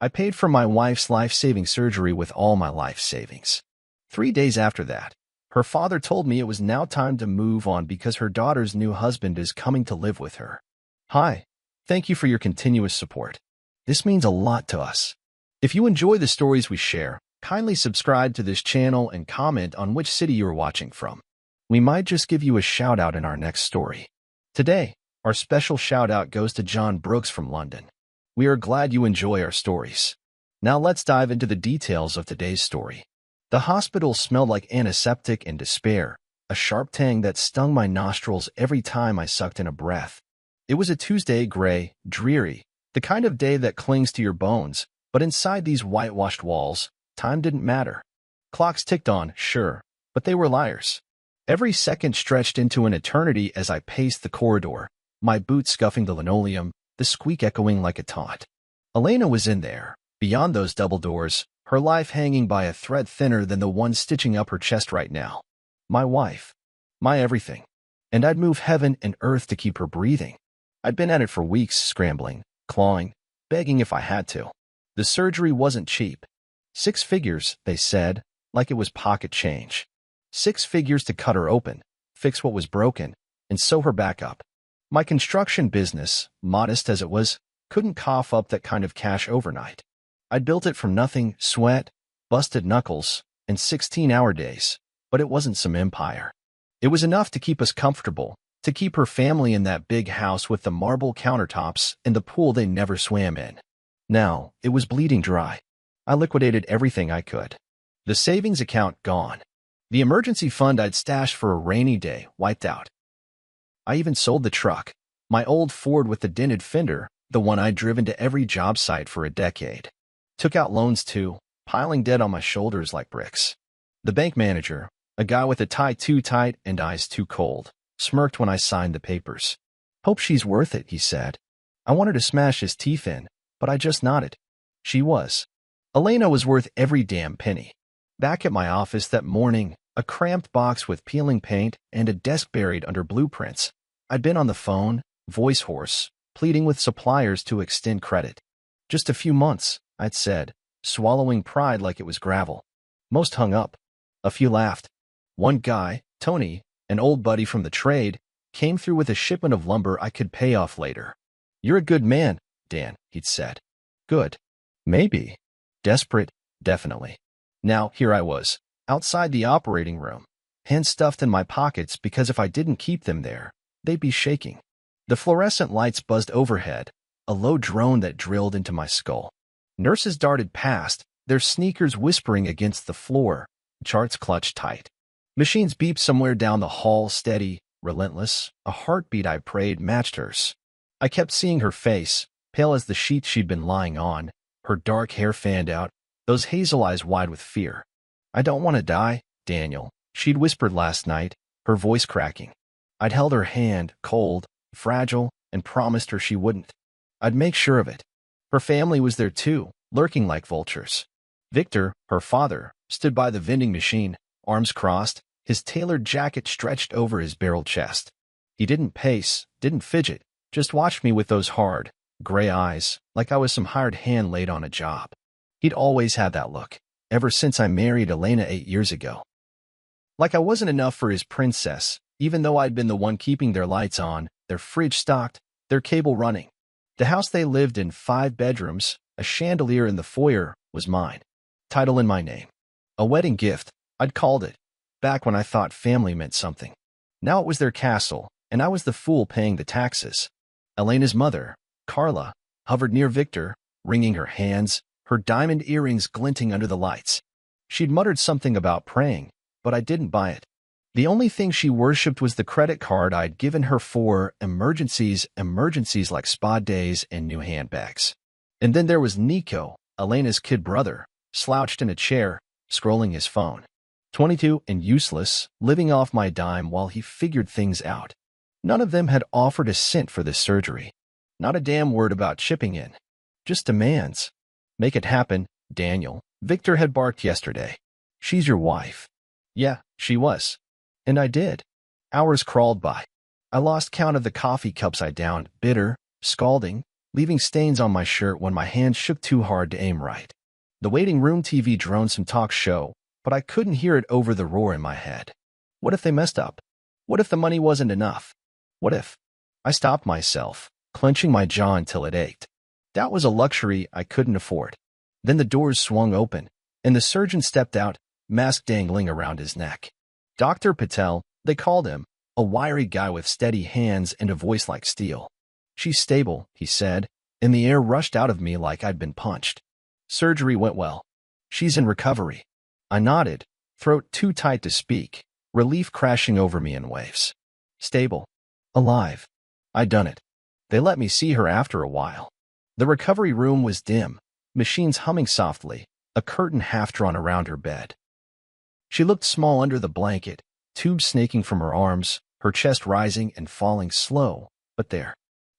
I paid for my wife's life-saving surgery with all my life savings. 3 days after that, her father told me it was now time to move on because her daughter's new husband is coming to live with her. Hi, thank you for your continuous support. This means a lot to us. If you enjoy the stories we share, kindly subscribe to this channel and comment on which city you are watching from. We might just give you a shout-out in our next story. Today, our special shout-out goes to John Brooks from London. We are glad you enjoy our stories. Now let's dive into the details of today's story. The hospital smelled like antiseptic and despair, a sharp tang that stung my nostrils every time I sucked in a breath. It was a Tuesday, gray, dreary, the kind of day that clings to your bones, but inside these whitewashed walls, time didn't matter. Clocks ticked on, sure, but they were liars. Every second stretched into an eternity as I paced the corridor, my boots scuffing the linoleum, the squeak echoing like a taunt. Elena was in there, beyond those double doors, her life hanging by a thread thinner than the one stitching up her chest right now. My wife. My everything. And I'd move heaven and earth to keep her breathing. I'd been at it for weeks, scrambling, clawing, begging if I had to. The surgery wasn't cheap. 6 figures, they said, like it was pocket change. 6 figures to cut her open, fix what was broken, and sew her back up. My construction business, modest as it was, couldn't cough up that kind of cash overnight. I'd built it from nothing, sweat, busted knuckles, and 16-hour days, but it wasn't some empire. It was enough to keep us comfortable, to keep her family in that big house with the marble countertops and the pool they never swam in. Now, it was bleeding dry. I liquidated everything I could. The savings account gone. The emergency fund I'd stashed for a rainy day wiped out. I even sold the truck, my old Ford with the dented fender, the one I'd driven to every job site for a decade. Took out loans too, piling debt on my shoulders like bricks. The bank manager, a guy with a tie too tight and eyes too cold, smirked when I signed the papers. Hope she's worth it, he said. I wanted to smash his teeth in, but I just nodded. She was. Elena was worth every damn penny. Back at my office that morning, a cramped box with peeling paint and a desk buried under blueprints. I'd been on the phone, voice hoarse, pleading with suppliers to extend credit. Just a few months, I'd said, swallowing pride like it was gravel. Most hung up. A few laughed. One guy, Tony, an old buddy from the trade, came through with a shipment of lumber I could pay off later. You're a good man, Dan, he'd said. Good. Maybe. Desperate, definitely. Now, here I was, outside the operating room, hands stuffed in my pockets because if I didn't keep them there, they'd be shaking. The fluorescent lights buzzed overhead, a low drone that drilled into my skull. Nurses darted past, their sneakers whispering against the floor, charts clutched tight. Machines beeped somewhere down the hall, steady, relentless, a heartbeat I prayed matched hers. I kept seeing her face, pale as the sheet she'd been lying on, her dark hair fanned out, those hazel eyes wide with fear. I don't want to die, Daniel, she'd whispered last night, her voice cracking. I'd held her hand, cold, fragile, and promised her she wouldn't. I'd make sure of it. Her family was there too, lurking like vultures. Victor, her father, stood by the vending machine, arms crossed, his tailored jacket stretched over his barrel chest. He didn't pace, didn't fidget, just watched me with those hard, gray eyes, like I was some hired hand laid on a job. He'd always had that look, ever since I married Elena 8 years ago. Like I wasn't enough for his princess, even though I'd been the one keeping their lights on, their fridge stocked, their cable running. The house they lived in, 5 bedrooms, a chandelier in the foyer, was mine. Title in my name. A wedding gift, I'd called it, back when I thought family meant something. Now it was their castle, and I was the fool paying the taxes. Elena's mother, Carla, hovered near Victor, wringing her hands, her diamond earrings glinting under the lights. She'd muttered something about praying, but I didn't buy it. The only thing she worshipped was the credit card I'd given her for emergencies like spa days and new handbags. And then there was Nico, Elena's kid brother, slouched in a chair, scrolling his phone. 22 and useless, living off my dime while he figured things out. None of them had offered a cent for this surgery. Not a damn word about chipping in. Just demands. Make it happen, Daniel, Victor had barked yesterday. She's your wife. Yeah, she was. And I did. Hours crawled by. I lost count of the coffee cups I downed, bitter, scalding, leaving stains on my shirt when my hands shook too hard to aim right. The waiting room TV droned some talk show, but I couldn't hear it over the roar in my head. What if they messed up? What if the money wasn't enough? What if? I stopped myself, clenching my jaw until it ached. That was a luxury I couldn't afford. Then the doors swung open, and the surgeon stepped out, mask dangling around his neck. Dr. Patel, they called him, a wiry guy with steady hands and a voice like steel. "She's stable," he said, and the air rushed out of me like I'd been punched. "Surgery went well. She's in recovery." I nodded, throat too tight to speak, relief crashing over me in waves. Stable. Alive. I'd done it. They let me see her after a while. The recovery room was dim, machines humming softly, a curtain half drawn around her bed. She looked small under the blanket, tubes snaking from her arms, her chest rising and falling slow, but there.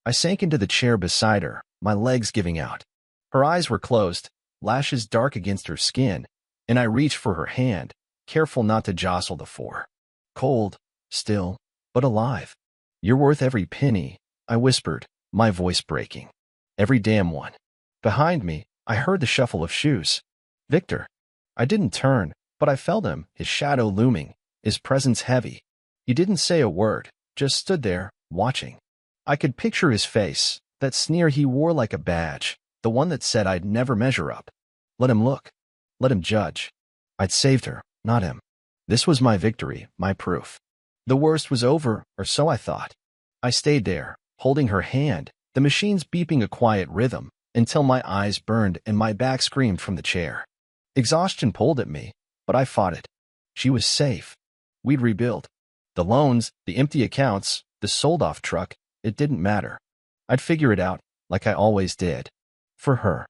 I sank into the chair beside her, my legs giving out. Her eyes were closed, lashes dark against her skin, and I reached for her hand, careful not to jostle the four. Cold, still, but alive. "You're worth every penny," I whispered, my voice breaking. "Every damn one." Behind me, I heard the shuffle of shoes. Victor. I didn't turn, but I felt him, his shadow looming, his presence heavy. He didn't say a word, just stood there, watching. I could picture his face, that sneer he wore like a badge, the one that said I'd never measure up. Let him look. Let him judge. I'd saved her, not him. This was my victory, my proof. The worst was over, or so I thought. I stayed there, holding her hand, the machines beeping a quiet rhythm, until my eyes burned and my back screamed from the chair. Exhaustion pulled at me, but I fought it. She was safe. We'd rebuild. The loans, the empty accounts, the sold-off truck, it didn't matter. I'd figure it out, like I always did. For her.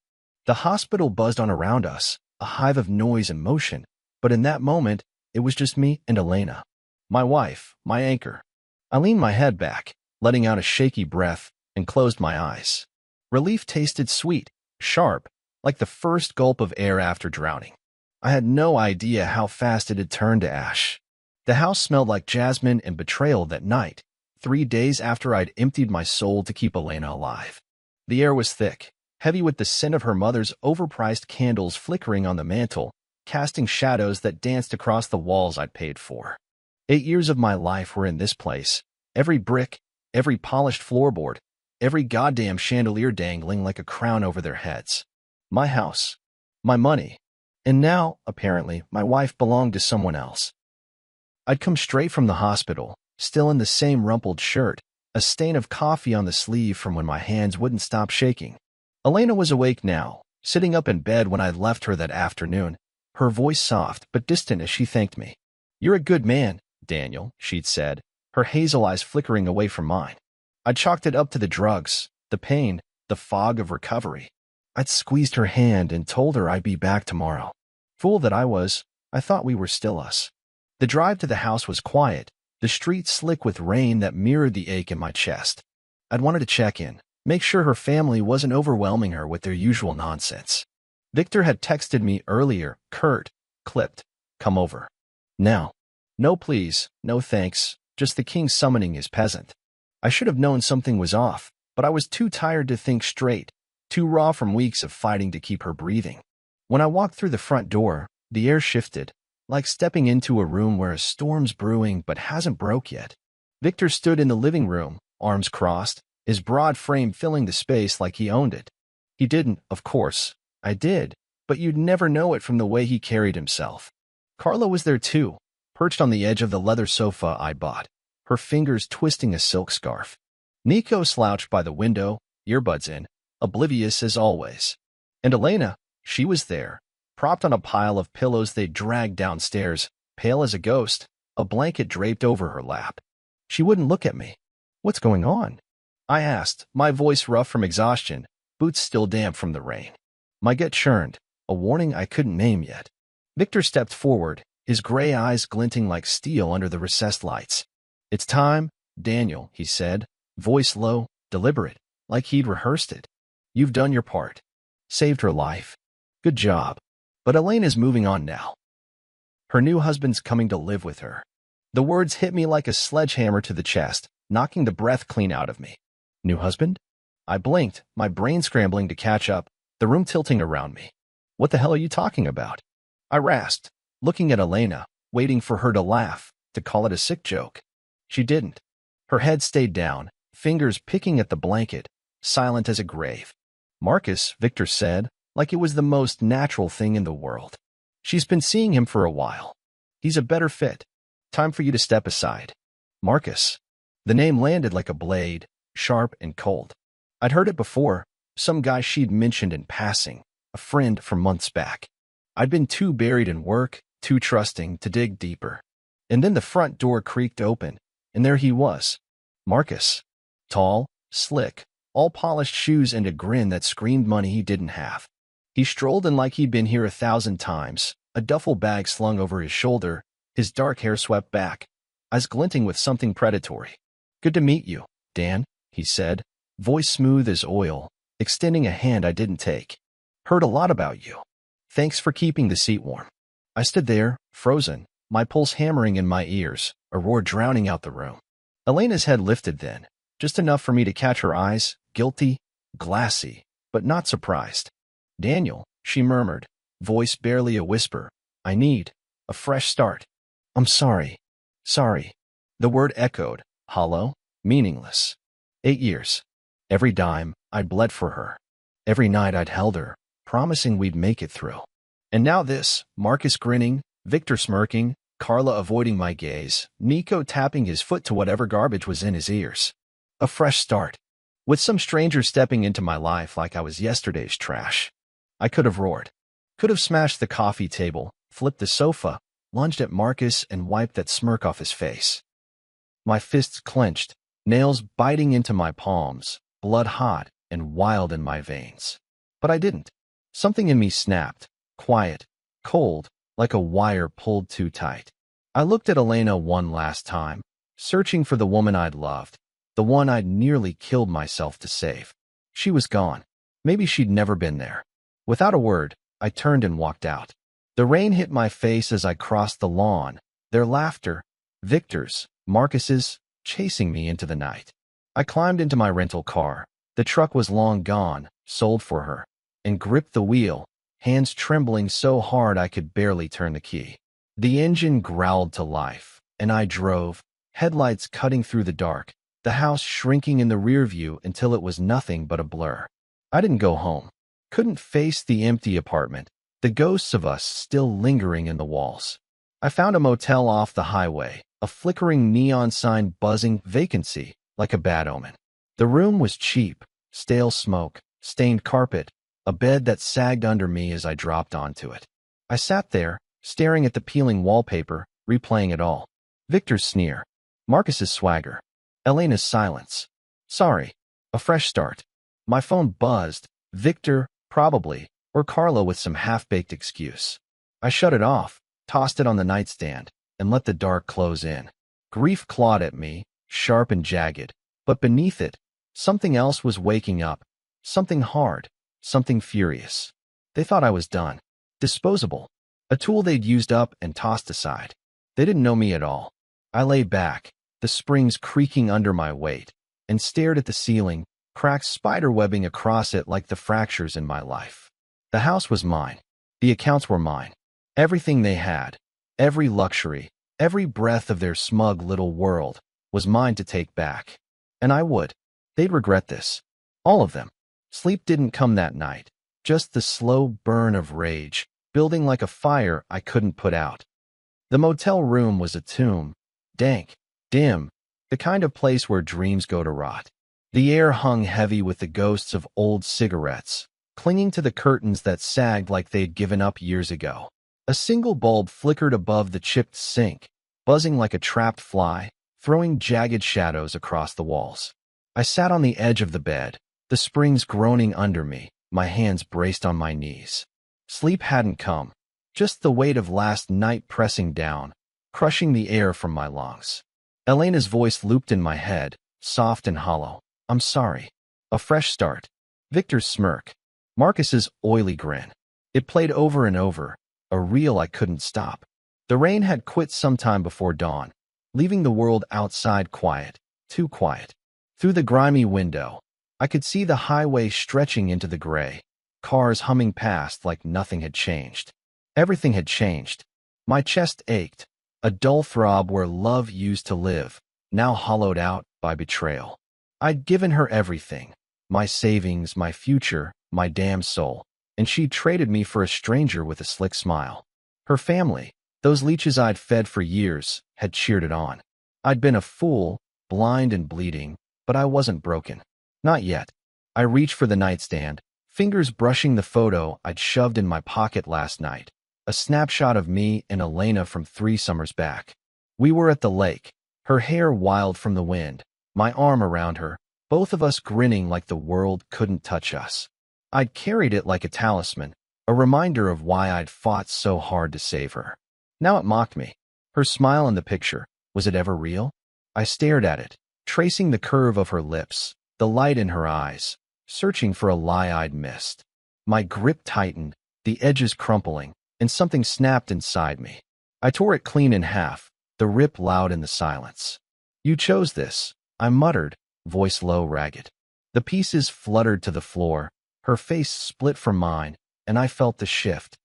The hospital buzzed on around us, a hive of noise and motion, but in that moment, it was just me and Elena. My wife, my anchor. I leaned my head back, letting out a shaky breath, and closed my eyes. Relief tasted sweet, sharp, like the first gulp of air after drowning. I had no idea how fast it had turned to ash. The house smelled like jasmine and betrayal that night, 3 days after I'd emptied my soul to keep Elena alive. The air was thick, heavy with the scent of her mother's overpriced candles flickering on the mantel, casting shadows that danced across the walls I'd paid for. 8 years of my life were in this place, every brick, every polished floorboard, every goddamn chandelier dangling like a crown over their heads. My house. My money. And now, apparently, my wife belonged to someone else. I'd come straight from the hospital, still in the same rumpled shirt, a stain of coffee on the sleeve from when my hands wouldn't stop shaking. Elena was awake now, sitting up in bed when I'd left her that afternoon, her voice soft but distant as she thanked me. "You're a good man, Daniel," she'd said, her hazel eyes flickering away from mine. I'd chalked it up to the drugs, the pain, the fog of recovery. I'd squeezed her hand and told her I'd be back tomorrow. Fool that I was, I thought we were still us. The drive to the house was quiet, the street slick with rain that mirrored the ache in my chest. I'd wanted to check in, make sure her family wasn't overwhelming her with their usual nonsense. Victor had texted me earlier, curt, clipped, "Come over." Now. No please, no thanks, just the king summoning his peasant. I should have known something was off, but I was too tired to think straight, too raw from weeks of fighting to keep her breathing. When I walked through the front door, the air shifted, like stepping into a room where a storm's brewing but hasn't broke yet. Victor stood in the living room, arms crossed, his broad frame filling the space like he owned it. He didn't, of course. I did, but you'd never know it from the way he carried himself. Carla was there too, perched on the edge of the leather sofa I'd bought, her fingers twisting a silk scarf. Nico slouched by the window, earbuds in, oblivious as always. And Elena, she was there, propped on a pile of pillows they'd dragged downstairs, pale as a ghost, a blanket draped over her lap. She wouldn't look at me. "What's going on?" I asked, my voice rough from exhaustion, boots still damp from the rain. My gut churned, a warning I couldn't name yet. Victor stepped forward, his gray eyes glinting like steel under the recessed lights. "It's time, Daniel," he said, voice low, deliberate, like he'd rehearsed it. "You've done your part. Saved her life. Good job. But Elena's moving on now. Her new husband's coming to live with her." The words hit me like a sledgehammer to the chest, knocking the breath clean out of me. New husband? I blinked, my brain scrambling to catch up, the room tilting around me. What the hell are you talking about? I rasped, looking at Elena, waiting for her to laugh, to call it a sick joke. She didn't. Her head stayed down, fingers picking at the blanket, silent as a grave. Marcus, Victor said, like it was the most natural thing in the world. She's been seeing him for a while. He's a better fit. Time for you to step aside. Marcus. The name landed like a blade, sharp and cold. I'd heard it before, some guy she'd mentioned in passing, a friend from months back. I'd been too buried in work, too trusting to dig deeper. And then the front door creaked open, and there he was. Marcus. Tall, slick, all polished shoes and a grin that screamed money he didn't have. He strolled in like he'd been here 1,000 times, a duffel bag slung over his shoulder, his dark hair swept back, eyes glinting with something predatory. Good to meet you, Dan, he said, voice smooth as oil, extending a hand I didn't take. Heard a lot about you. Thanks for keeping the seat warm. I stood there, frozen, my pulse hammering in my ears, a roar drowning out the room. Elena's head lifted then, just enough for me to catch her eyes, guilty, glassy, but not surprised. Daniel, she murmured, voice barely a whisper. I need a fresh start. I'm sorry. Sorry. The word echoed, hollow, meaningless. 8 years. Every dime I'd bled for her. Every night I'd held her, promising we'd make it through. And now this, Marcus grinning, Victor smirking, Carla avoiding my gaze, Nico tapping his foot to whatever garbage was in his ears. A fresh start. With some stranger stepping into my life like I was yesterday's trash. I could have roared. Could have smashed the coffee table, flipped the sofa, lunged at Marcus and wiped that smirk off his face. My fists clenched, nails biting into my palms, blood hot and wild in my veins. But I didn't. Something in me snapped, quiet, cold, like a wire pulled too tight. I looked at Elena one last time, searching for the woman I'd loved, the one I'd nearly killed myself to save. She was gone. Maybe she'd never been there. Without a word, I turned and walked out. The rain hit my face as I crossed the lawn, their laughter, Victor's, Marcus's, chasing me into the night. I climbed into my rental car. The truck was long gone, sold for her, and gripped the wheel, hands trembling so hard I could barely turn the key. The engine growled to life, and I drove, headlights cutting through the dark, the house shrinking in the rear view until it was nothing but a blur. I didn't go home. Couldn't face the empty apartment, the ghosts of us still lingering in the walls. I found a motel off the highway, a flickering neon sign buzzing vacancy, like a bad omen. The room was cheap, stale smoke, stained carpet, a bed that sagged under me as I dropped onto it. I sat there, staring at the peeling wallpaper, replaying it all. Victor's sneer, Marcus's swagger, Elena's silence. Sorry, a fresh start. My phone buzzed, Victor, probably, or Carla with some half-baked excuse. I shut it off, tossed it on the nightstand, and let the dark close in. Grief clawed at me, sharp and jagged, but beneath it, something else was waking up, something hard, something furious. They thought I was done, disposable, a tool they'd used up and tossed aside. They didn't know me at all. I lay back, the springs creaking under my weight, and stared at the ceiling, cracks spiderwebbing across it like the fractures in my life. The house was mine. The accounts were mine. Everything they had, every luxury, every breath of their smug little world, was mine to take back. And I would. They'd regret this. All of them. Sleep didn't come that night. Just the slow burn of rage, building like a fire I couldn't put out. The motel room was a tomb. Dank, dim, the kind of place where dreams go to rot. The air hung heavy with the ghosts of old cigarettes, clinging to the curtains that sagged like they'd given up years ago. A single bulb flickered above the chipped sink, buzzing like a trapped fly, throwing jagged shadows across the walls. I sat on the edge of the bed, the springs groaning under me, my hands braced on my knees. Sleep hadn't come, just the weight of last night pressing down, crushing the air from my lungs. Elena's voice looped in my head, soft and hollow. I'm sorry. A fresh start. Victor's smirk. Marcus's oily grin. It played over and over, a reel I couldn't stop. The rain had quit sometime before dawn, leaving the world outside quiet, too quiet. Through the grimy window, I could see the highway stretching into the gray, cars humming past like nothing had changed. Everything had changed. My chest ached, a dull throb where love used to live, now hollowed out by betrayal. I'd given her everything, my savings, my future, my damn soul, and she'd traded me for a stranger with a slick smile. Her family, those leeches I'd fed for years, had cheered it on. I'd been a fool, blind and bleeding, but I wasn't broken. Not yet. I reached for the nightstand, fingers brushing the photo I'd shoved in my pocket last night. A snapshot of me and Elena from 3 summers back. We were at the lake, her hair wild from the wind, my arm around her, both of us grinning like the world couldn't touch us. I'd carried it like a talisman, a reminder of why I'd fought so hard to save her. Now it mocked me. Her smile in the picture, was it ever real? I stared at it, tracing the curve of her lips, the light in her eyes, searching for a lie I'd missed. My grip tightened, the edges crumpling, and something snapped inside me. I tore it clean in half, the rip loud in the silence. You chose this, I muttered, voice low, ragged. The pieces fluttered to the floor, her face split from mine, and I felt the shift.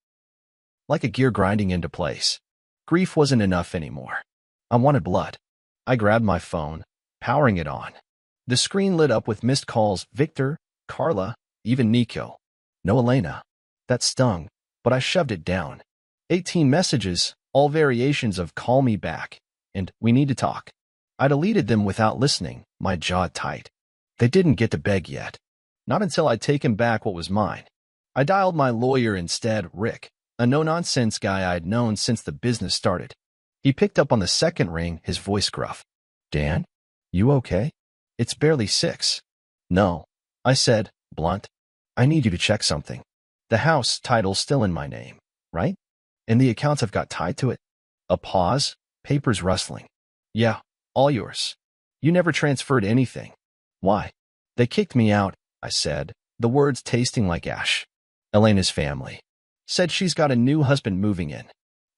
Like a gear grinding into place. Grief wasn't enough anymore. I wanted blood. I grabbed my phone, powering it on. The screen lit up with missed calls, Victor, Carla, even Nico. No Elena. That stung, but I shoved it down. 18 messages, all variations of call me back, and we need to talk. I deleted them without listening, my jaw tight. They didn't get to beg yet. Not until I'd taken back what was mine. I dialed my lawyer instead, Rick, a no-nonsense guy I'd known since the business started. He picked up on the second ring, his voice gruff. Dan? You okay? It's barely 6. No, I said, blunt. I need you to check something. The house title's still in my name, right? And the accounts I've got tied to it. A pause, papers rustling. Yeah, all yours. You never transferred anything. Why? They kicked me out, I said, the words tasting like ash. Elena's family. Said she's got a new husband moving in.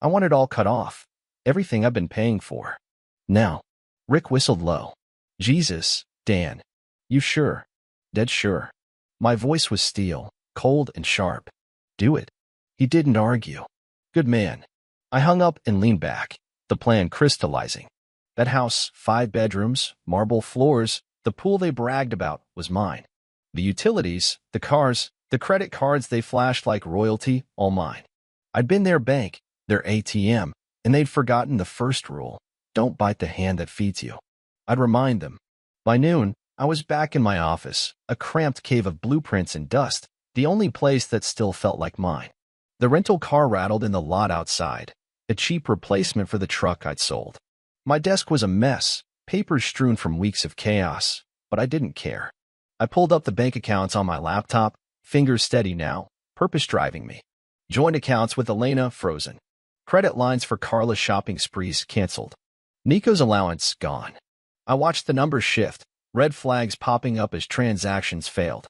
I want it all cut off. Everything I've been paying for. Now. Rick whistled low. Jesus, Dan. You sure? Dead sure. My voice was steel, cold and sharp. Do it. He didn't argue. Good man. I hung up and leaned back, the plan crystallizing. That house, 5 bedrooms, marble floors, the pool they bragged about was mine. The utilities, the cars, the credit cards they flashed like royalty, all mine. I'd been their bank, their ATM, and they'd forgotten the first rule. Don't bite the hand that feeds you. I'd remind them. By noon, I was back in my office, a cramped cave of blueprints and dust, the only place that still felt like mine. The rental car rattled in the lot outside, a cheap replacement for the truck I'd sold. My desk was a mess, papers strewn from weeks of chaos, but I didn't care. I pulled up the bank accounts on my laptop, fingers steady now, purpose driving me. Joint accounts with Elena frozen. Credit lines for Carla's shopping sprees canceled. Nico's allowance gone. I watched the numbers shift, red flags popping up as transactions failed.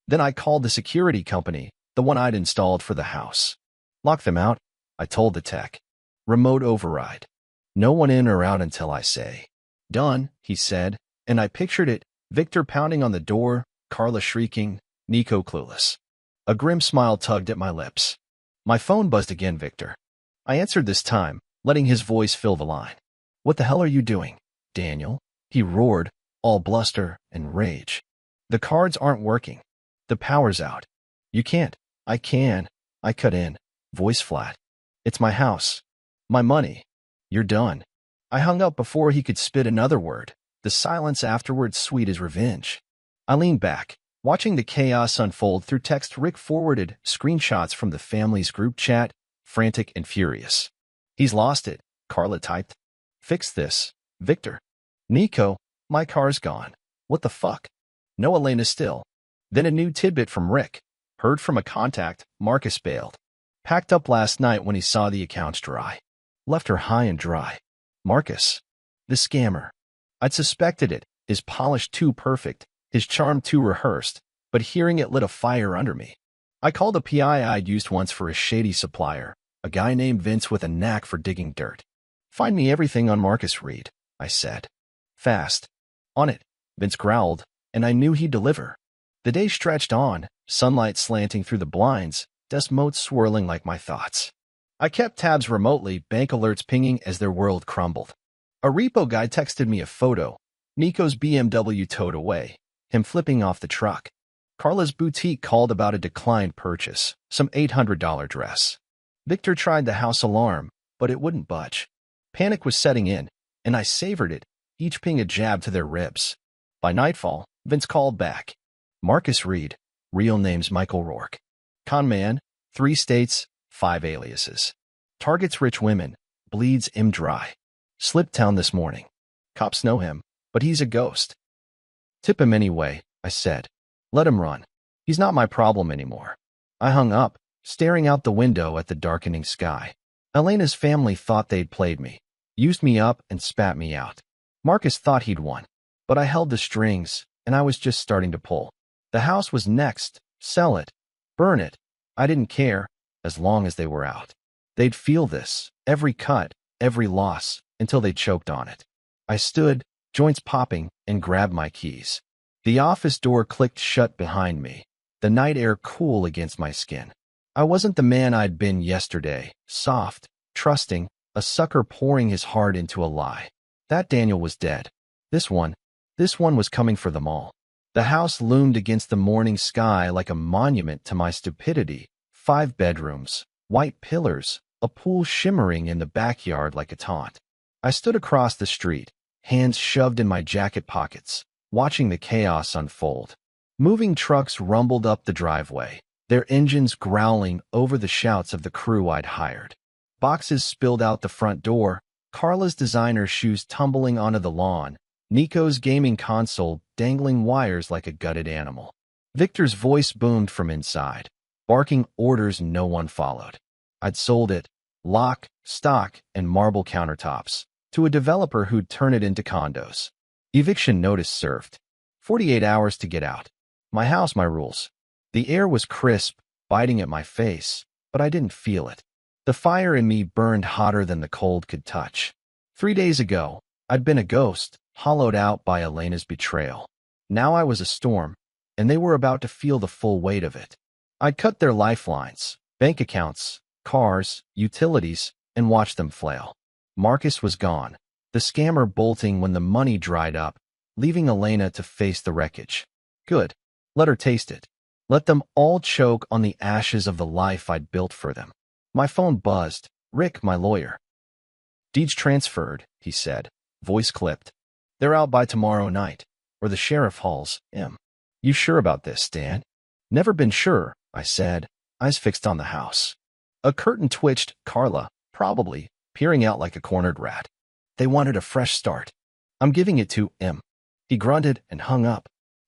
Then I called the security company, the one I'd installed for the house. Lock them out, I told the tech. Remote override. No one in or out until I say. Done, he said, and I pictured it, Victor pounding on the door, Carla shrieking, Nico clueless. A grim smile tugged at my lips. My phone buzzed again, Victor. I answered this time, letting his voice fill the line. What the hell are you doing, Daniel? He roared, all bluster and rage. The cards aren't working. The power's out. You can't. I can. I cut in, voice flat. It's my house. My money. You're done. I hung up before he could spit another word, the silence afterward sweet as revenge. I leaned back, watching the chaos unfold through text. Rick forwarded screenshots from the family's group chat, frantic and furious. He's lost it, Carla typed. Fix this, Victor. Nico, my car's gone. What the fuck? No Elena still. Then a new tidbit from Rick. Heard from a contact, Marcus bailed. Packed up last night when he saw the accounts dry. Left her high and dry. Marcus. The scammer. I'd suspected it, his polish too perfect, his charm too rehearsed, but hearing it lit a fire under me. I called a PI I'd used once for a shady supplier, a guy named Vince with a knack for digging dirt. Find me everything on Marcus Reed, I said. Fast. On it, Vince growled, and I knew he'd deliver. The day stretched on, sunlight slanting through the blinds, dust motes swirling like my thoughts. I kept tabs remotely, bank alerts pinging as their world crumbled. A repo guy texted me a photo. Nico's BMW towed away, him flipping off the truck. Carla's boutique called about a declined purchase, some $800 dress. Victor tried the house alarm, but it wouldn't budge. Panic was setting in, and I savored it, each ping a jab to their ribs. By nightfall, Vince called back. Marcus Reed, real name's Michael Rourke. Con man, 3 states, 5 aliases. Targets rich women, bleeds him dry. Slipped town this morning. Cops know him, but he's a ghost. Tip him anyway, I said. Let him run. He's not my problem anymore. I hung up, staring out the window at the darkening sky. Elena's family thought they'd played me, used me up and spat me out. Marcus thought he'd won, but I held the strings, and I was just starting to pull. The house was next. Sell it. Burn it. I didn't care, as long as they were out. They'd feel this, every cut, every loss, until they choked on it. I stood, joints popping, and grabbed my keys. The office door clicked shut behind me, the night air cool against my skin. I wasn't the man I'd been yesterday, soft, trusting, a sucker pouring his heart into a lie. That Daniel was dead. This one was coming for them all. The house loomed against the morning sky like a monument to my stupidity. 5 bedrooms, white pillars, a pool shimmering in the backyard like a taunt. I stood across the street, hands shoved in my jacket pockets, watching the chaos unfold. Moving trucks rumbled up the driveway, their engines growling over the shouts of the crew I'd hired. Boxes spilled out the front door, Carla's designer shoes tumbling onto the lawn, Nico's gaming console dangling wires like a gutted animal. Victor's voice boomed from inside, barking orders no one followed. I'd sold it, lock, stock, and marble countertops, to a developer who'd turn it into condos. Eviction notice served. 48 hours to get out. My house, my rules. The air was crisp, biting at my face, but I didn't feel it. The fire in me burned hotter than the cold could touch. 3 days ago, I'd been a ghost, hollowed out by Elena's betrayal. Now I was a storm, and they were about to feel the full weight of it. I'd cut their lifelines, bank accounts, cars, utilities, and watched them flail. Marcus was gone, the scammer bolting when the money dried up, leaving Elena to face the wreckage. Good. Let her taste it. Let them all choke on the ashes of the life I'd built for them. My phone buzzed. Rick, my lawyer. Deeds transferred, he said, voice clipped. They're out by tomorrow night, or the sheriff hauls him. You sure about this, Dan? Never been sure, I said, eyes fixed on the house. A curtain twitched. Carla, probably, peering out like a cornered rat. They wanted a fresh start. I'm giving it to him. He grunted and hung up.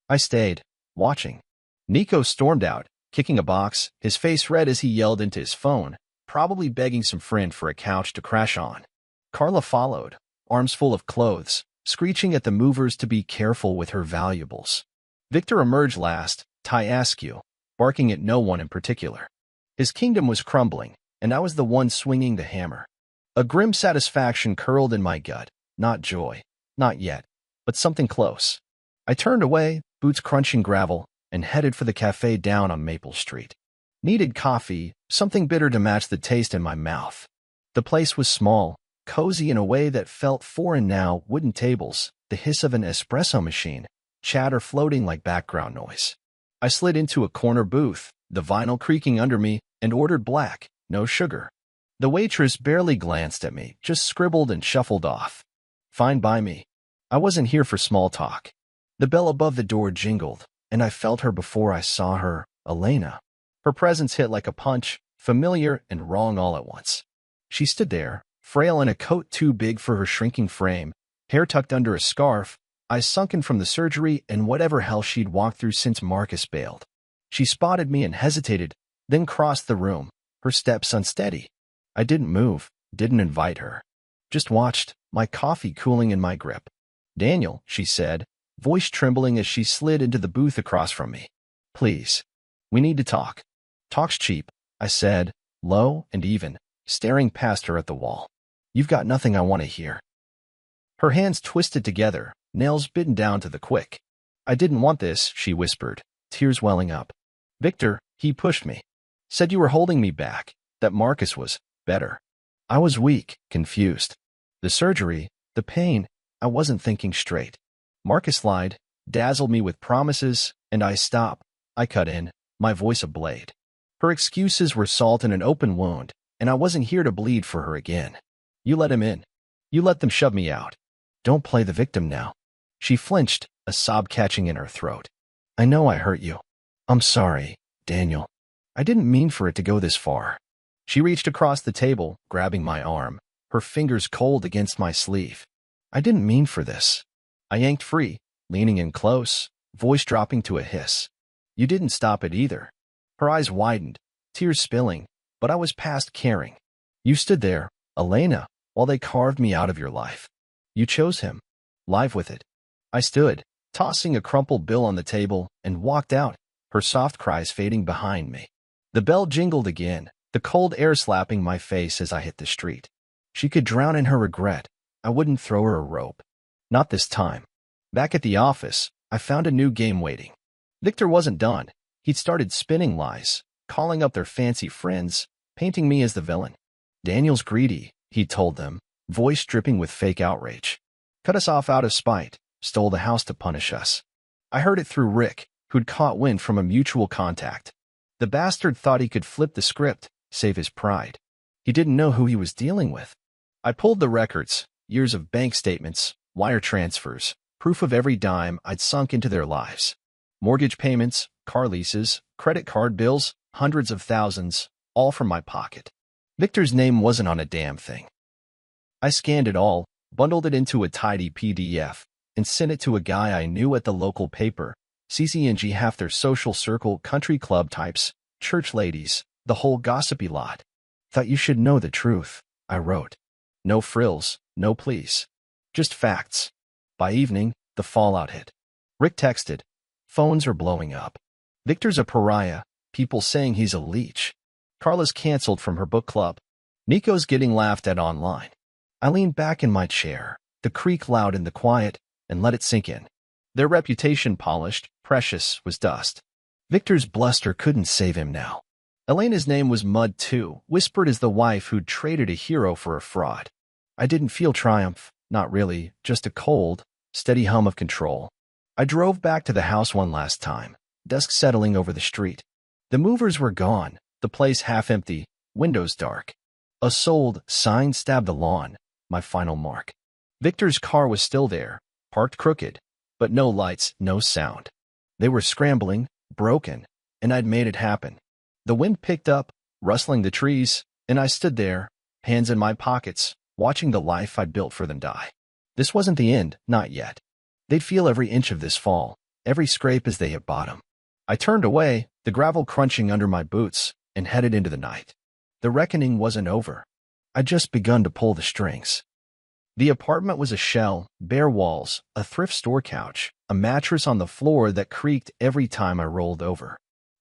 I stayed, watching. Nico stormed out, kicking a box, his face red as he yelled into his phone, probably begging some friend for a couch to crash on. Carla followed, arms full of clothes, screeching at the movers to be careful with her valuables. Victor emerged last, tie askew, barking at no one in particular. His kingdom was crumbling, and I was the one swinging the hammer. A grim satisfaction curled in my gut, not joy, not yet, but something close. I turned away, boots crunching gravel, and headed for the cafe down on Maple Street. Needed coffee, something bitter to match the taste in my mouth. The place was small, cozy in a way that felt foreign now, wooden tables, the hiss of an espresso machine, chatter floating like background noise. I slid into a corner booth, the vinyl creaking under me, and ordered black, no sugar. The waitress barely glanced at me, just scribbled and shuffled off. Fine by me. I wasn't here for small talk. The bell above the door jingled, and I felt her before I saw her, Elena. Her presence hit like a punch, familiar and wrong all at once. She stood there, frail in a coat too big for her shrinking frame, hair tucked under a scarf, eyes sunken from the surgery and whatever hell she'd walked through since Marcus bailed. She spotted me and hesitated, then crossed the room, her steps unsteady. I didn't move, didn't invite her. Just watched, my coffee cooling in my grip. Daniel, she said, voice trembling as she slid into the booth across from me. Please. We need to talk. Talk's cheap, I said, low and even, staring past her at the wall. You've got nothing I want to hear. Her hands twisted together, nails bitten down to the quick. I didn't want this, she whispered, tears welling up. Victor, he pushed me. Said you were holding me back, that Marcus was better. I was weak, confused. The surgery, the pain, I wasn't thinking straight. Marcus lied, dazzled me with promises, and I stopped. I cut in, my voice a blade. Her excuses were salt in an open wound, and I wasn't here to bleed for her again. You let him in. You let them shove me out. Don't play the victim now. She flinched, a sob catching in her throat. I know I hurt you. I'm sorry, Daniel. I didn't mean for it to go this far. She reached across the table, grabbing my arm, her fingers cold against my sleeve. I didn't mean for this. I yanked free, leaning in close, voice dropping to a hiss. You didn't stop it either. Her eyes widened, tears spilling, but I was past caring. You stood there, Elena, while they carved me out of your life. You chose him. Live with it. I stood, tossing a crumpled bill on the table, and walked out, her soft cries fading behind me. The bell jingled again, the cold air slapping my face as I hit the street. She could drown in her regret. I wouldn't throw her a rope. Not this time. Back at the office, I found a new game waiting. Victor wasn't done. He'd started spinning lies, calling up their fancy friends, painting me as the villain. Daniel's greedy, he told them, voice dripping with fake outrage. Cut us off out of spite, stole the house to punish us. I heard it through Rick, who'd caught wind from a mutual contact. The bastard thought he could flip the script, save his pride. He didn't know who he was dealing with. I pulled the records, years of bank statements, wire transfers, proof of every dime I'd sunk into their lives. Mortgage payments, car leases, credit card bills, hundreds of thousands, all from my pocket. Victor's name wasn't on a damn thing. I scanned it all, bundled it into a tidy PDF, and sent it to a guy I knew at the local paper. CCNG, half their social circle, country club types, church ladies, the whole gossipy lot. Thought you should know the truth, I wrote. No frills, no pleas. Just facts. By evening, the fallout hit. Rick texted. Phones are blowing up. Victor's a pariah, people saying he's a leech. Carla's canceled from her book club. Nico's getting laughed at online. I leaned back in my chair, the creak loud in the quiet, and let it sink in. Their reputation polished, precious, was dust. Victor's bluster couldn't save him now. Elena's name was mud too, whispered as the wife who'd traded a hero for a fraud. I didn't feel triumph, not really, just a cold, steady hum of control. I drove back to the house one last time, dusk settling over the street. The movers were gone, the place half empty, windows dark. A sold sign stabbed the lawn, my final mark. Victor's car was still there, parked crooked, but no lights, no sound. They were scrambling, broken, and I'd made it happen. The wind picked up, rustling the trees, and I stood there, hands in my pockets, watching the life I'd built for them die. This wasn't the end, not yet. They'd feel every inch of this fall, every scrape as they hit bottom. I turned away, the gravel crunching under my boots, and headed into the night. The reckoning wasn't over. I'd just begun to pull the strings. The apartment was a shell, bare walls, a thrift store couch, a mattress on the floor that creaked every time I rolled over.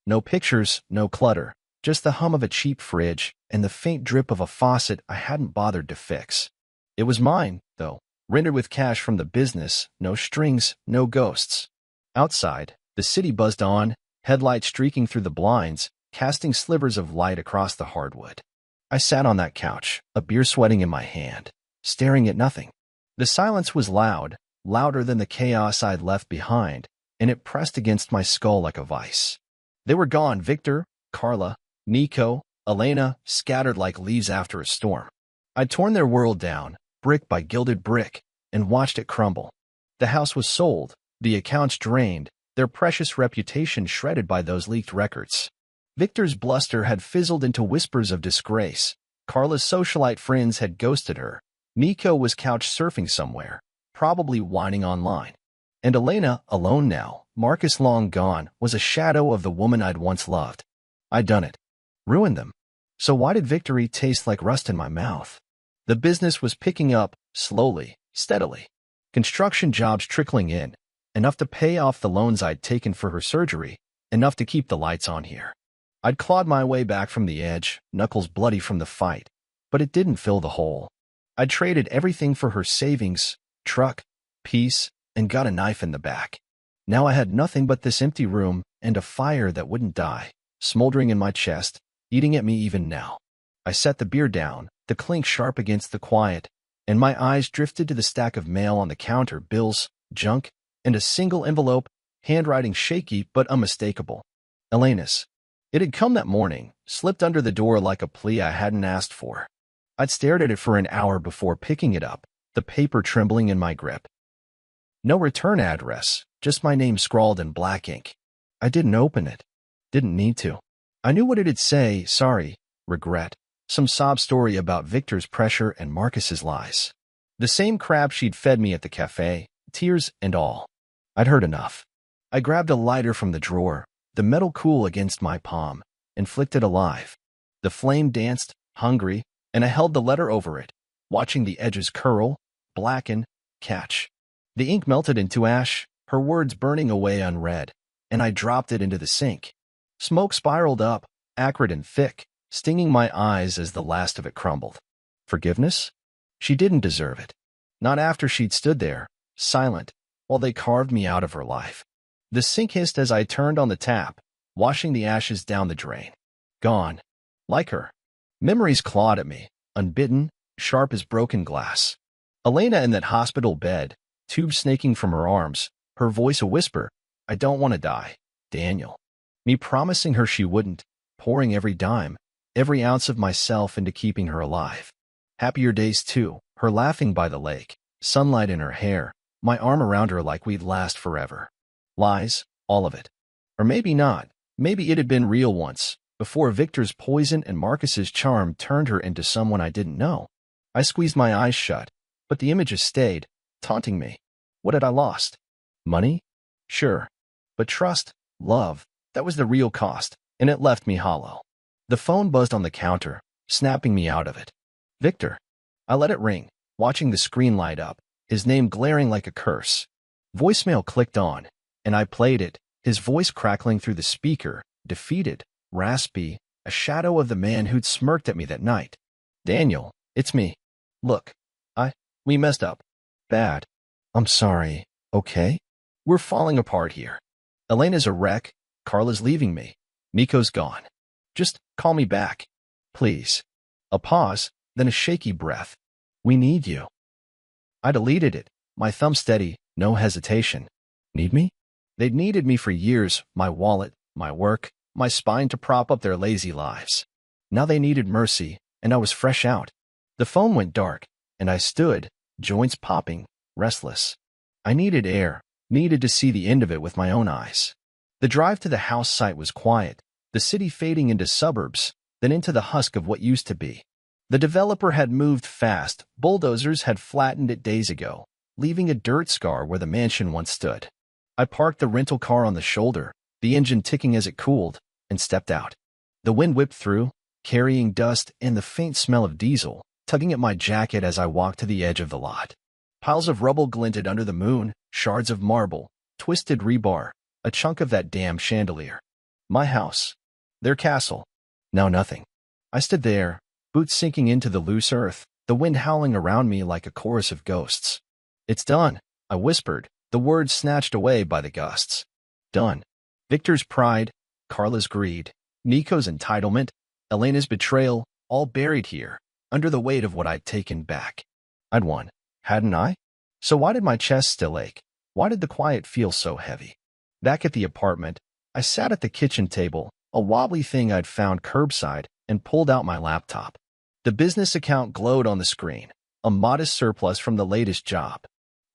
No pictures, no clutter, just the hum of a cheap fridge and the faint drip of a faucet I hadn't bothered to fix. It was mine, though, rendered with cash from the business, no strings, no ghosts. Outside, the city buzzed on, headlights streaking through the blinds, casting slivers of light across the hardwood. I sat on that couch, a beer sweating in my hand, staring at nothing. The silence was loud, louder than the chaos I'd left behind, and it pressed against my skull like a vice. They were gone, Victor, Carla, Nico, Elena, scattered like leaves after a storm. I'd torn their world down, brick by gilded brick, and watched it crumble. The house was sold, the accounts drained, their precious reputation shredded by those leaked records. Victor's bluster had fizzled into whispers of disgrace. Carla's socialite friends had ghosted her. Nico was couch surfing somewhere, probably whining online. And Elena, alone now, Marcus long gone, was a shadow of the woman I'd once loved. I'd done it. Ruined them. So why did victory taste like rust in my mouth? The business was picking up, slowly, steadily. Construction jobs trickling in, enough to pay off the loans I'd taken for her surgery, enough to keep the lights on here. I'd clawed my way back from the edge, knuckles bloody from the fight, but it didn't fill the hole. I'd traded everything for her savings, truck, peace, and got a knife in the back. Now I had nothing but this empty room and a fire that wouldn't die, smoldering in my chest, eating at me even now. I set the beer down, the clink sharp against the quiet, and my eyes drifted to the stack of mail on the counter, bills, junk, and a single envelope, handwriting shaky but unmistakable. Elena's. It had come that morning, slipped under the door like a plea I hadn't asked for. I'd stared at it for an hour before picking it up, the paper trembling in my grip. No return address, just my name scrawled in black ink. I didn't open it. Didn't need to. I knew what it'd say: sorry, regret, some sob story about Victor's pressure and Marcus's lies. The same crap she'd fed me at the cafe, tears and all. I'd heard enough. I grabbed a lighter from the drawer, the metal cool against my palm, and flicked it alive. The flame danced, hungry, and I held the letter over it, watching the edges curl, blacken, catch. The ink melted into ash, her words burning away unread, and I dropped it into the sink. Smoke spiraled up, acrid and thick, stinging my eyes as the last of it crumbled. Forgiveness? She didn't deserve it. Not after she'd stood there, silent, while they carved me out of her life. The sink hissed as I turned on the tap, washing the ashes down the drain. Gone. Like her. Memories clawed at me, unbidden, sharp as broken glass. Elena in that hospital bed, tubes snaking from her arms, her voice a whisper, "I don't want to die, Daniel." Me promising her she wouldn't, pouring every dime, every ounce of myself into keeping her alive. Happier days too, her laughing by the lake, sunlight in her hair, my arm around her like we'd last forever. Lies, all of it. Or maybe not. Maybe it had been real once, before Victor's poison and Marcus's charm turned her into someone I didn't know. I squeezed my eyes shut, but the images stayed, taunting me. What had I lost? Money? Sure. But trust, love, that was the real cost, and it left me hollow. The phone buzzed on the counter, snapping me out of it. Victor. I let it ring, watching the screen light up, his name glaring like a curse. Voicemail clicked on, and I played it, his voice crackling through the speaker, defeated, raspy, a shadow of the man who'd smirked at me that night. Daniel, it's me. Look, we messed up. Bad. I'm sorry, okay? We're falling apart here. Elena's a wreck, Carla's leaving me, Nico's gone. Just call me back. Please. A pause, then a shaky breath. We need you. I deleted it, my thumb steady, no hesitation. Need me? They'd needed me for years, my wallet, my work, my spine to prop up their lazy lives. Now they needed mercy, and I was fresh out. The phone went dark, and I stood, joints popping, restless. I needed air, needed to see the end of it with my own eyes. The drive to the house site was quiet, the city fading into suburbs, then into the husk of what used to be. The developer had moved fast, bulldozers had flattened it days ago, leaving a dirt scar where the mansion once stood. I parked the rental car on the shoulder, the engine ticking as it cooled, and stepped out. The wind whipped through, carrying dust and the faint smell of diesel, tugging at my jacket as I walked to the edge of the lot. Piles of rubble glinted under the moon, shards of marble, twisted rebar, a chunk of that damn chandelier. My house. Their castle. Now nothing. I stood there, boots sinking into the loose earth, the wind howling around me like a chorus of ghosts. It's done, I whispered, the words snatched away by the gusts. Done. Victor's pride, Carla's greed, Nico's entitlement, Elena's betrayal, all buried here, under the weight of what I'd taken back. I'd won, hadn't I? So why did my chest still ache? Why did the quiet feel so heavy? Back at the apartment, I sat at the kitchen table, a wobbly thing I'd found curbside, and pulled out my laptop. The business account glowed on the screen, a modest surplus from the latest job.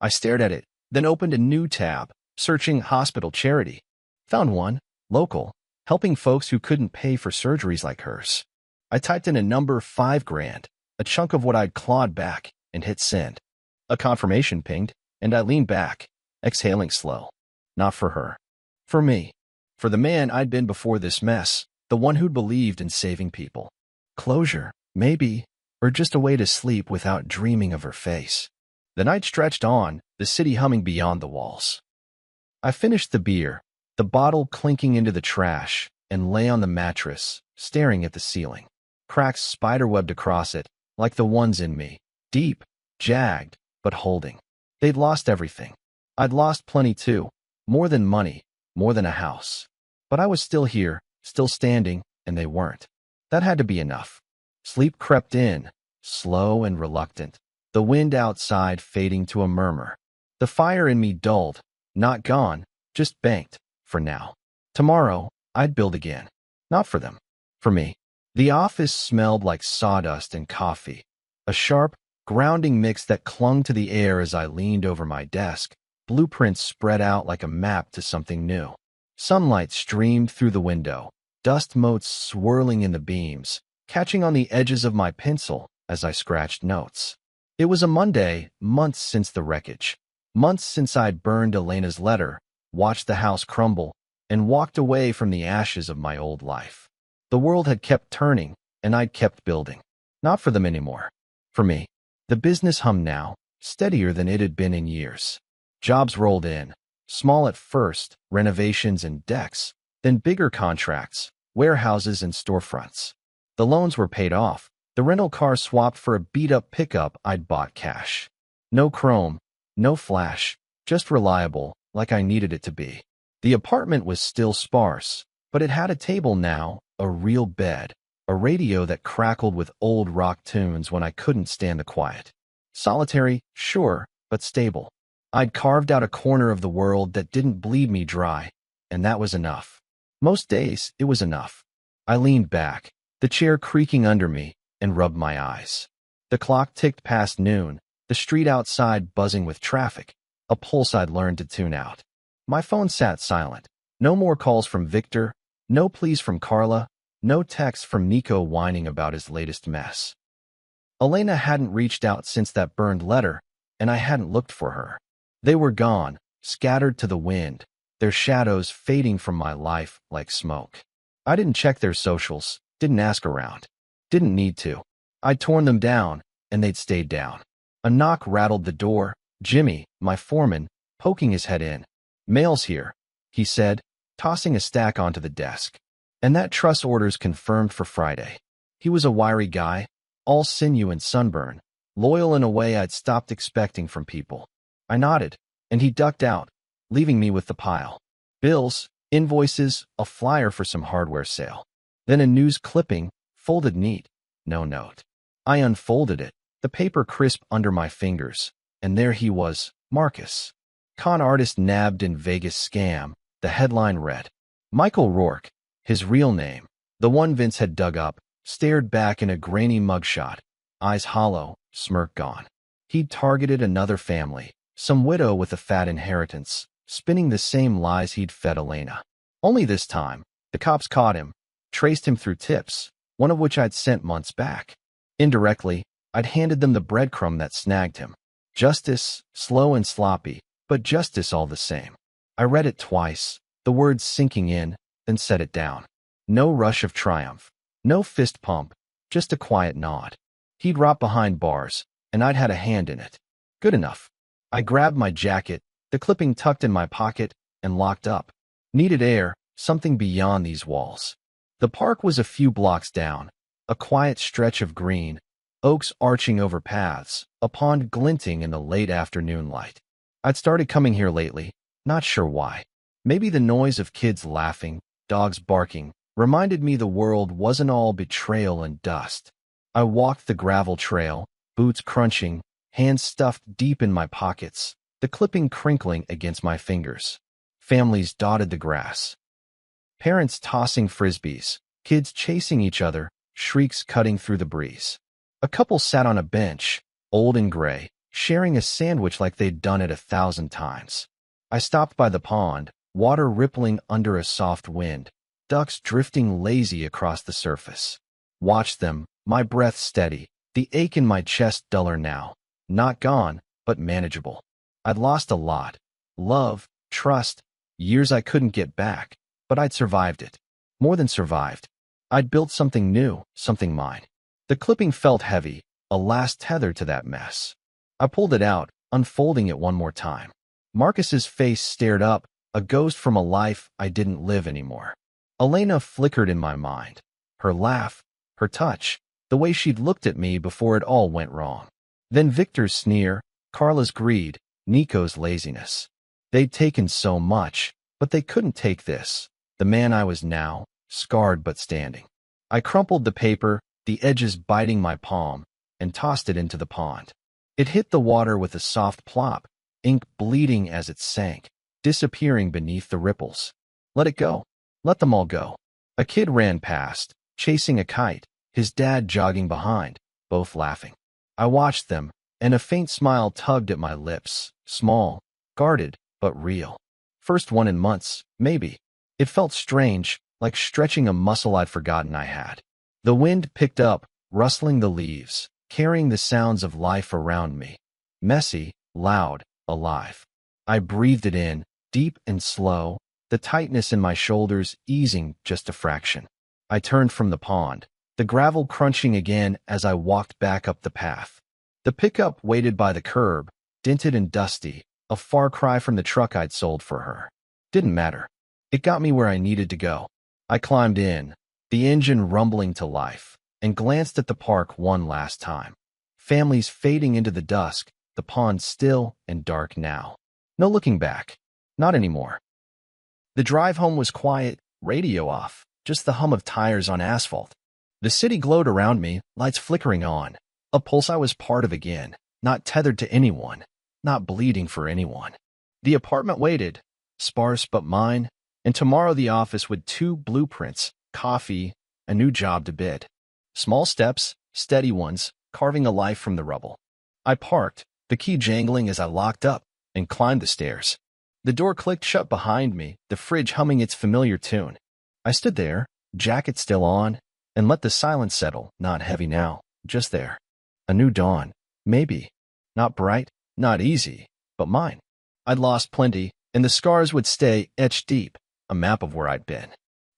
I stared at it, then opened a new tab, searching hospital charity. Found one, local, helping folks who couldn't pay for surgeries like hers. I typed in a number, $5,000, a chunk of what I'd clawed back, and hit send. A confirmation pinged, and I leaned back, exhaling slow. Not for her. For me. For the man I'd been before this mess, the one who'd believed in saving people. Closure, maybe, or just a way to sleep without dreaming of her face. The night stretched on, the city humming beyond the walls. I finished the beer, the bottle clinking into the trash, and lay on the mattress, staring at the ceiling. Cracks spiderwebbed across it, like the ones in me, deep, jagged, but holding. They'd lost everything. I'd lost plenty too, More than money, more than a house. But I was still here, still standing, and they weren't. That had to be enough. Sleep crept in, slow and reluctant, the wind outside fading to a murmur. The fire in me dulled, not gone, just banked, for now. Tomorrow, I'd build again. Not for them. For me. The office smelled like sawdust and coffee. A sharp, grounding mix that clung to the air as I leaned over my desk, blueprints spread out like a map to something new. Sunlight streamed through the window, dust motes swirling in the beams, catching on the edges of my pencil as I scratched notes. It was a Monday, months since the wreckage. Months since I'd burned Elena's letter, watched the house crumble, and walked away from the ashes of my old life. The world had kept turning, and I'd kept building. Not for them anymore. For me. The business hummed now, steadier than it had been in years. Jobs rolled in, small at first, renovations and decks, then bigger contracts, warehouses and storefronts. The loans were paid off, the rental car swapped for a beat-up pickup I'd bought cash. No chrome, no flash, just reliable, like I needed it to be. The apartment was still sparse, but it had a table now, a real bed, a radio that crackled with old rock tunes when I couldn't stand the quiet. Solitary, sure, but stable. I'd carved out a corner of the world that didn't bleed me dry, and that was enough. Most days, it was enough. I leaned back, the chair creaking under me, and rubbed my eyes. The clock ticked past noon, the street outside buzzing with traffic, a pulse I'd learned to tune out. My phone sat silent. No more calls from Victor, no pleas from Carla, no texts from Nico whining about his latest mess. Elena hadn't reached out since that burned letter, and I hadn't looked for her. They were gone, scattered to the wind, their shadows fading from my life like smoke. I didn't check their socials, didn't ask around. Didn't need to. I'd torn them down, and they'd stayed down. A knock rattled the door. Jimmy, my foreman, poking his head in. "Mail's here," he said, tossing a stack onto the desk. "And that truss order's confirmed for Friday." He was a wiry guy, all sinew and sunburn, loyal in a way I'd stopped expecting from people. I nodded, and he ducked out, leaving me with the pile. Bills, invoices, a flyer for some hardware sale. Then a news clipping, folded neat, no note. I unfolded it, the paper crisp under my fingers, and there he was, Marcus. Con artist nabbed in Vegas scam, the headline read. Michael Rourke, his real name, the one Vince had dug up, stared back in a grainy mugshot, eyes hollow, smirk gone. He'd targeted another family, some widow with a fat inheritance, spinning the same lies he'd fed Elena. Only this time, the cops caught him, traced him through tips, one of which I'd sent months back. Indirectly, I'd handed them the breadcrumb that snagged him. Justice, slow and sloppy, but justice all the same. I read it twice, the words sinking in, then set it down. No rush of triumph, no fist pump, just a quiet nod. He'd rot behind bars, and I'd had a hand in it. Good enough. I grabbed my jacket, the clipping tucked in my pocket, and locked up. Needed air, something beyond these walls. The park was a few blocks down, a quiet stretch of green, oaks arching over paths, a pond glinting in the late afternoon light. I'd started coming here lately, not sure why. Maybe the noise of kids laughing, dogs barking, reminded me the world wasn't all betrayal and dust. I walked the gravel trail, boots crunching, hands stuffed deep in my pockets, the clipping crinkling against my fingers. Families dotted the grass. Parents tossing frisbees, kids chasing each other, shrieks cutting through the breeze. A couple sat on a bench, old and gray, sharing a sandwich like they'd done it 1,000 times. I stopped by the pond, water rippling under a soft wind, ducks drifting lazy across the surface. Watched them, my breath steady, the ache in my chest duller now. Not gone, but manageable. I'd lost a lot. Love, trust, years I couldn't get back, but I'd survived it. More than survived. I'd built something new, something mine. The clipping felt heavy, a last tether to that mess. I pulled it out, unfolding it one more time. Marcus's face stared up, a ghost from a life I didn't live anymore. Elena flickered in my mind. Her laugh, her touch, the way she'd looked at me before it all went wrong. Then Victor's sneer, Carla's greed, Nico's laziness. They'd taken so much, but they couldn't take this, the man I was now, scarred but standing. I crumpled the paper, the edges biting my palm, and tossed it into the pond. It hit the water with a soft plop, ink bleeding as it sank, disappearing beneath the ripples. Let it go. Let them all go. A kid ran past, chasing a kite, his dad jogging behind, both laughing. I watched them, and a faint smile tugged at my lips, small, guarded, but real. First one in months, maybe. It felt strange, like stretching a muscle I'd forgotten I had. The wind picked up, rustling the leaves, carrying the sounds of life around me. Messy, loud, alive. I breathed it in, deep and slow, the tightness in my shoulders easing just a fraction. I turned from the pond, the gravel crunching again as I walked back up the path. The pickup waited by the curb, dented and dusty, a far cry from the truck I'd sold for her. Didn't matter. It got me where I needed to go. I climbed in, the engine rumbling to life, and glanced at the park one last time. Families fading into the dusk, the pond still and dark now. No looking back. Not anymore. The drive home was quiet, radio off, just the hum of tires on asphalt. The city glowed around me, lights flickering on, a pulse I was part of again, not tethered to anyone, not bleeding for anyone. The apartment waited, sparse but mine, and tomorrow the office with 2 blueprints, coffee, a new job to bid. Small steps, steady ones, carving a life from the rubble. I parked, the key jangling as I locked up, and climbed the stairs. The door clicked shut behind me, the fridge humming its familiar tune. I stood there, jacket still on, and let the silence settle, not heavy now, just there. A new dawn, maybe. Not bright, not easy, but mine. I'd lost plenty, and the scars would stay etched deep, a map of where I'd been.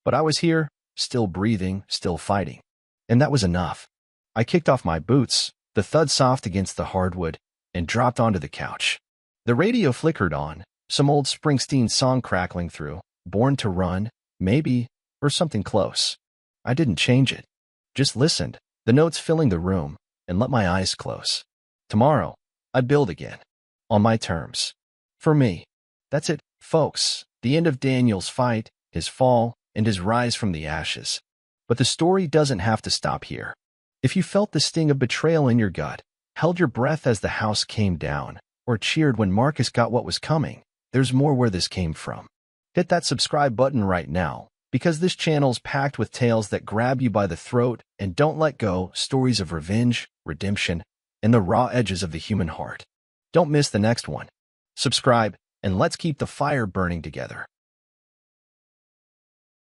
But I was here, still breathing, still fighting. And that was enough. I kicked off my boots, the thud soft against the hardwood, and dropped onto the couch. The radio flickered on, some old Springsteen song crackling through, Born to Run, maybe, or something close. I didn't change it. Just listened, the notes filling the room, and let my eyes close. Tomorrow, I'd build again. On my terms. For me. That's it, folks. The end of Daniel's fight, his fall, and his rise from the ashes. But the story doesn't have to stop here. If you felt the sting of betrayal in your gut, held your breath as the house came down, or cheered when Marcus got what was coming, there's more where this came from. Hit that subscribe button right now, because this channel's packed with tales that grab you by the throat and don't let go, stories of revenge, redemption, and the raw edges of the human heart. Don't miss the next one. Subscribe, and let's keep the fire burning together.